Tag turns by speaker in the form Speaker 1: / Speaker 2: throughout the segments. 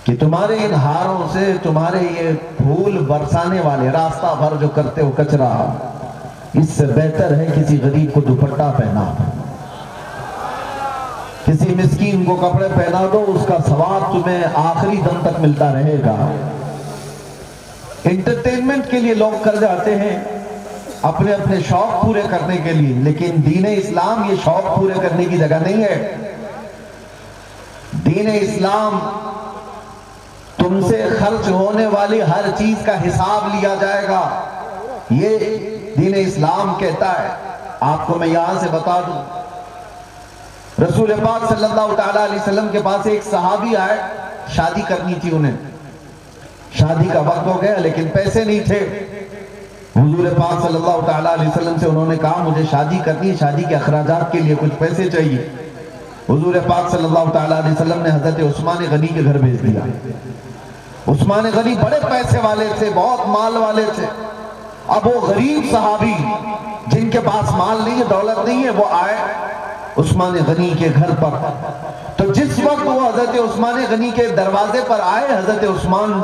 Speaker 1: کہ تمہارے ان ہاروں سے تمہارے یہ پھول برسانے والے راستہ بھر جو کرتے ہو کچرا، اس سے بہتر ہے کسی غریب کو دوپٹہ پہنا، کسی مسکین کو کپڑے پہنا دو، اس کا ثواب تمہیں آخری دم تک ملتا رہے گا۔ انٹرٹینمنٹ کے لیے لوگ کر جاتے ہیں اپنے اپنے شوق پورے کرنے کے لیے، لیکن دین اسلام یہ شوق پورے کرنے کی جگہ نہیں ہے۔ دین اسلام تم سے خرچ ہونے والی ہر چیز کا حساب لیا جائے گا، یہ دین اسلام کہتا ہے۔ آپ کو میں یہاں سے بتا دوں، رسول پاک صلی اللہ تعالیٰ علیہ وسلم کے پاس ایک صحابی آئے، شادی کرنی تھی انہیں، شادی کا وقت ہو گیا لیکن پیسے نہیں تھے۔ حضور پاک صلی اللہ تعالیٰ علیہ وسلم سے انہوں نے کہا مجھے شادی کرنی ہے، شادی کے اخراجات کے لیے کچھ پیسے چاہیے۔ حضور پاک صلی اللہ تعالیٰ علیہ وسلم نے حضرت عثمان غنی کے گھر بھیج دیا۔ عثمان غنی بڑے پیسے والے تھے، بہت مال والے تھے۔ اب وہ غریب صحابی جن کے پاس مال نہیں ہے، دولت نہیں ہے، وہ آئے عثمان غنی کے گھر پر۔ تو جس وقت وہ حضرت عثمان غنی کے دروازے پر آئے، حضرت عثمان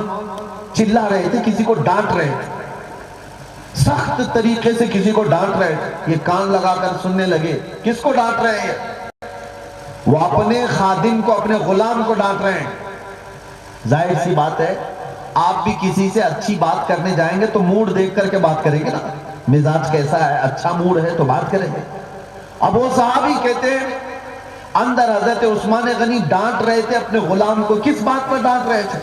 Speaker 1: چلا رہے تھے، کسی کو ڈانٹ رہے تھے، سخت طریقے سے کسی کو ڈانٹ رہے تھے۔ یہ کان لگا کر سننے لگے، کس کو ڈانٹ رہے ہیں؟ وہ اپنے خادم کو، اپنے غلام کو ڈانٹ رہے ہیں۔ ظاہر سی بات ہے، آپ بھی کسی سے اچھی بات کرنے جائیں گے تو موڈ دیکھ کر کے بات کریں گے نا، مزاج کیسا ہے، اچھا موڈ ہے تو بات کریں گے۔ اب وہ صحابی کہتے ہیں اندر حضرت عثمان غنی ڈانٹ رہے تھے اپنے غلام کو، کس بات پر ڈانٹ رہے تھے؟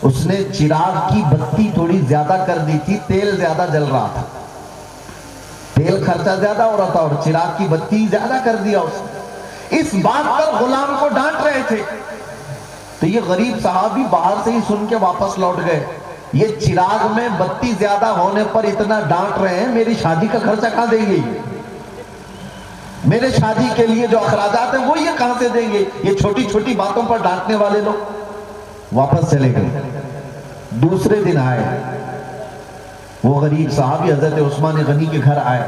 Speaker 1: اس نے چراغ کی بتی تھوڑی زیادہ کر دی تھی، تیل زیادہ جل رہا تھا، تیل خرچہ زیادہ ہو رہا تھا اور چراغ کی بتی زیادہ کر دیا اس نے۔ اس بات پر غلام کو ڈانٹ رہے تھے۔ تو یہ غریب صحابی باہر سے ہی سن کے واپس لوٹ گئے، یہ چراغ میں بتی زیادہ ہونے پر اتنا ڈانٹ رہے ہیں، میری شادی کا خرچہ کہاں دیں گے؟ میرے شادی کے لیے جو اخراجات ہیں وہ یہ کہاں سے دیں گے؟ یہ چھوٹی چھوٹی باتوں پر ڈانٹنے والے لوگ واپس چلے گئے۔ دوسرے دن آئے وہ غریب صحابی حضرت عثمان غنی کے گھر آئے،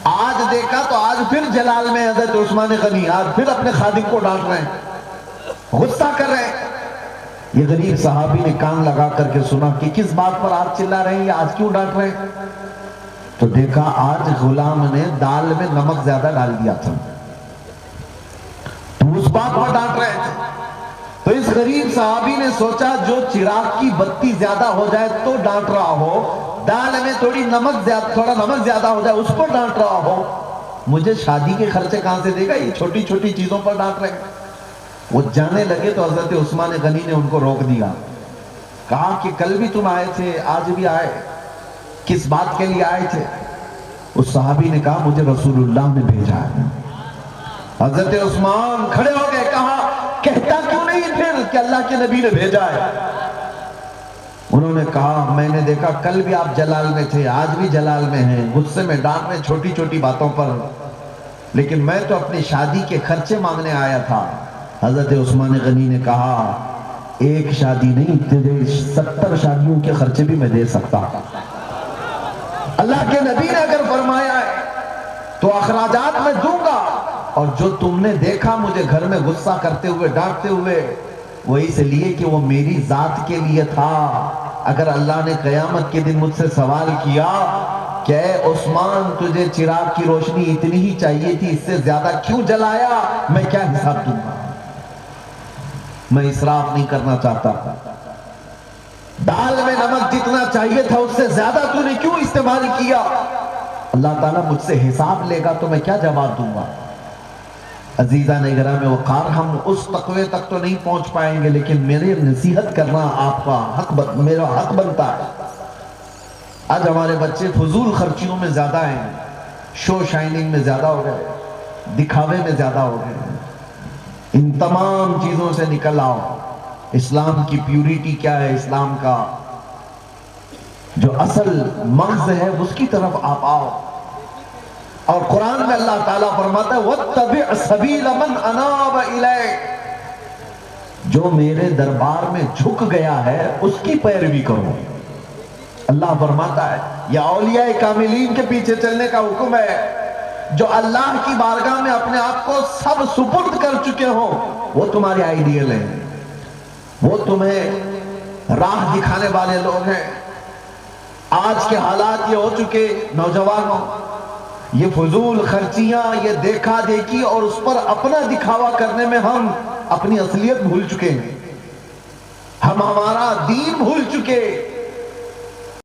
Speaker 1: آج دیکھا تو آج پھر جلال میں حضرت عثمان غنی، آج پھر اپنے خادم کو ڈانٹ رہے ہیں، غصہ کر رہے ہیں۔ یہ غریب صحابی نے کان لگا کر کے سنا کہ کس بات پر آپ چلا رہے ہیں، یا آج کیوں ڈانٹ رہے ہیں؟ تو دیکھا آج غلام نے دال میں نمک زیادہ ڈال دیا تھا، تو اس بات پر ڈانٹ رہے تھے۔ تو اس غریب صحابی نے سوچا جو چراغ کی بتی زیادہ ہو جائے تو ڈانٹ رہا ہو، دال میں تھوڑا نمک زیادہ ہو جائے اس پر ڈانٹ رہا ہو، مجھے شادی کے خرچے کہاں سے دے گا؟ یہ چھوٹی چھوٹی چیزوں پر ڈانٹ رہے ہیں۔ وہ جانے لگے تو حضرت عثمان غنی نے ان کو روک دیا، کہا کہ کل بھی تم آئے تھے، آج بھی آئے، کس بات کے لیے آئے تھے؟ اس صحابی نے کہا مجھے رسول اللہ نے بھیجا ہے۔ حضرت عثمان کھڑے ہو گئے، کہا کہتا کیوں نہیں پھر کہ اللہ کے نبی نے بھیجا ہے؟ انہوں نے کہا میں نے دیکھا کل بھی آپ جلال میں تھے، آج بھی جلال میں ہیں، غصے میں ڈانٹ رہے چھوٹی چھوٹی باتوں پر، لیکن میں تو اپنی شادی کے خرچے مانگنے آیا تھا۔ حضرت عثمان غنی نے کہا ایک شادی نہیں، تیرے 70 شادیوں کے خرچے بھی میں دے سکتا۔ اللہ کے نبی نے اگر فرمایا ہے تو اخراجات میں دوں گا، اور جو تم نے دیکھا مجھے گھر میں غصہ کرتے ہوئے ڈانٹتے ہوئے، وہ اس لیے کہ وہ میری ذات کے لیے تھا۔ اگر اللہ نے قیامت کے دن مجھ سے سوال کیا کہ اے عثمان تجھے چراغ کی روشنی اتنی ہی چاہیے تھی، اس سے زیادہ کیوں جلایا، میں کیا حساب دوں گا؟ میں اسراف نہیں کرنا چاہتا، دال میں نمک جتنا چاہیے تھا اس سے زیادہ تو نے کیوں استعمال کیا؟ اللہ تعالیٰ مجھ سے حساب لے گا تو میں کیا جواب دوں گا؟ عزیزان اکرام وقار، ہم اس تقوی تک تو نہیں پہنچ پائیں گے، لیکن میرے نصیحت کرنا آپ کا حق، میرا حق بنتا ہے۔ آج ہمارے بچے فضول خرچیوں میں زیادہ ہیں، شو شائننگ میں زیادہ ہو گئے، دکھاوے میں زیادہ ہو گئے۔ ان تمام چیزوں سے نکل آؤ، اسلام کی پیوریٹی کیا ہے، اسلام کا جو اصل مغز ہے اس کی طرف آپ آؤ۔ اور قرآن میں اللہ تعالیٰ فرماتا ہے وَاتَّبِعْ سَبِيلَ مَنْ أَنَابَ إِلَيْكَ، جو میرے دربار میں جھک گیا ہے اس کی پیروی کرو۔ اللہ فرماتا ہے یہ اولیاء کاملین کے پیچھے چلنے کا حکم ہے، جو اللہ کی بارگاہ میں اپنے آپ کو سب سپرد کر چکے ہوں، وہ تمہارے آئیڈیل ہیں۔ وہ تمہیں راہ دکھانے والے لوگ ہیں۔ آج کے حالات یہ ہو چکے نوجوانوں، یہ فضول خرچیاں، یہ دیکھا دیکھی اور اس پر اپنا دکھاوا کرنے میں ہم اپنی اصلیت بھول چکے ہیں، ہم ہمارا دین بھول چکے۔